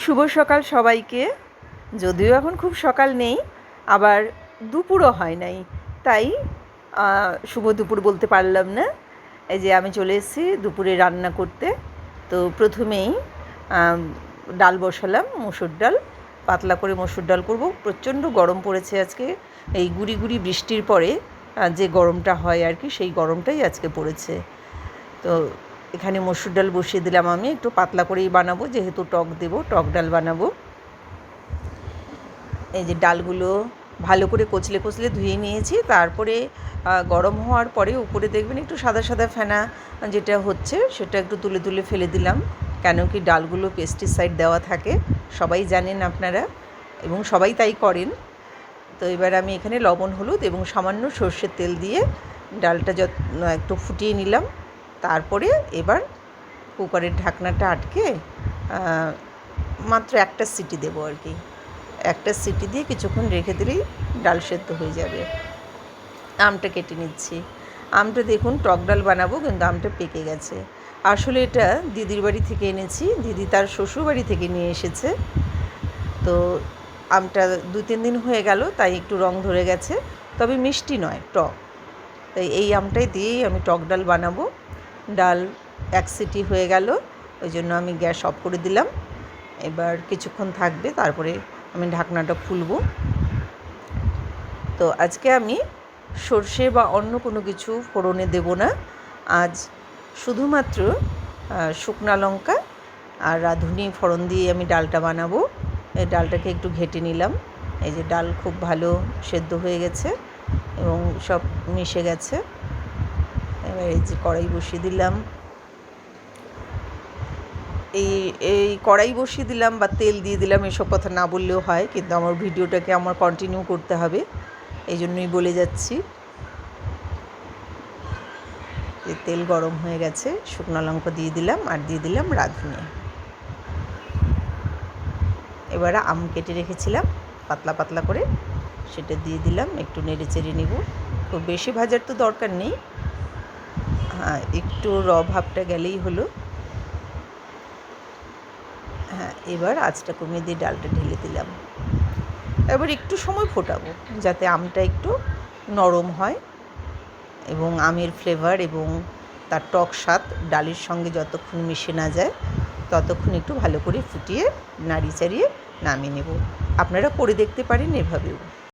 শুভ সকাল সবাইকে। যদিও এখন খুব সকাল নেই, আবার দুপুরও হয় নাই, তাই শুভ দুপুর বলতে পারলাম না। এই যে আমি চলে এসেছি দুপুরে রান্না করতে। তো প্রথমেই ডাল বসালাম, মসুর ডাল, পাতলা করে মসুর ডাল করব। প্রচণ্ড গরম পড়েছে আজকে। এই গুড়ি গুড়ি বৃষ্টির পরে যে গরমটা হয় আর কি, সেই গরমটাই আজকে পড়েছে। তো এখানে মসুর ডাল বসিয়ে দিলাম। আমি একটু পাতলা করেই বানাবো, যেহেতু টক দেব, টক ডাল বানাবো। এই যে ডালগুলো ভালো করে কচলে কচলে ধুয়ে নিয়েছি। তারপরে গরম হওয়ার পরে উপরে দেখবেন একটু সাদা সাদা ফেনা যেটা হচ্ছে, সেটা একটু তুলে তুলে ফেলে দিলাম। কেন কি ডালগুলো পেস্টিসাইড দেওয়া থাকে, সবাই জানেন আপনারা, এবং সবাই তাই করেন। তো এবার আমি এখানে লবণ, হলুদ এবং সামান্য সর্ষের তেল দিয়ে ডালটা একটু ফুটিয়ে নিলাম। তারপরে এবার কুকারের ঢাকনাটা আটকে মাত্র একটা সিটি দেবো আর কি। একটা সিটি দিয়ে কিছুক্ষণ রেখে দিলেই ডাল সেদ্ধ হয়ে যাবে। আমটা কেটে নিচ্ছি। আমটা দেখুন টক ডাল বানাবো, কিন্তু আমটা পেকে গেছে। আসলে এটা দিদির বাড়ি থেকে এনেছি, দিদি তার শ্বশুর বাড়ি থেকে নিয়ে এসেছে। তো আমটা 2-3 দিন হয়ে গেল, তাই একটু রং ধরে গেছে, তবে মিষ্টি নয়, টক। তাই এই আমটাই দিয়েই আমি টক ডাল বানাবো। ডাল এক সিটি হয়ে গেল, ওই জন্য আমি গ্যাস অফ করে দিলাম। এবার কিছুক্ষণ থাকবে, তারপরে আমি ঢাকনাটা খুলব। তো আজকে আমি সর্ষে বা অন্য কোনো কিছু ফোড়নে দেব না। আজ শুধুমাত্র শুকনো লঙ্কা আর রাঁধুনি ফোড়ন দিয়ে আমি ডালটা বানাবো। এই ডালটাকে একটু ঘেটে নিলাম। এই যে ডাল খুব ভালো সেদ্ধ হয়ে গেছে এবং সব মিশে গেছে। এবার এই যে কড়াই বসিয়ে দিলাম। এই কড়াই বসিয়ে দিলাম বা তেল দিয়ে দিলাম, এসব কথা না বললেও হয়, কিন্তু আমার ভিডিওটাকে আমার কন্টিনিউ করতে হবে, এই জন্যই বলে যাচ্ছি। যে তেল গরম হয়ে গেছে, শুকনো লঙ্কা দিয়ে দিলাম আর দিয়ে দিলাম রাঁধুনি। এবার আম কেটে রেখেছিলাম পাতলা পাতলা করে, সেটা দিয়ে দিলাম। একটু নেড়ে চেড়ে নিব। খুব বেশি ভাজার তো দরকার নেই, হ্যাঁ, একটু ভাবটা গেলেই হলো। হ্যাঁ, এবার আঁচটা কমিয়ে দিয়ে ডালটা ঢেলে দিলাম। এবার একটু সময় ফোটাবো, যাতে আমটা একটু নরম হয় এবং আমের ফ্লেভার এবং তার টক স্বাদ ডালের সঙ্গে যতক্ষণ মিশে না যায়, ততক্ষণ একটু ভালো করে ফুটিয়ে নাড়িয়ে চাড়িয়ে নামিয়ে নেব। আপনারা করে দেখতে পারেন এভাবেও।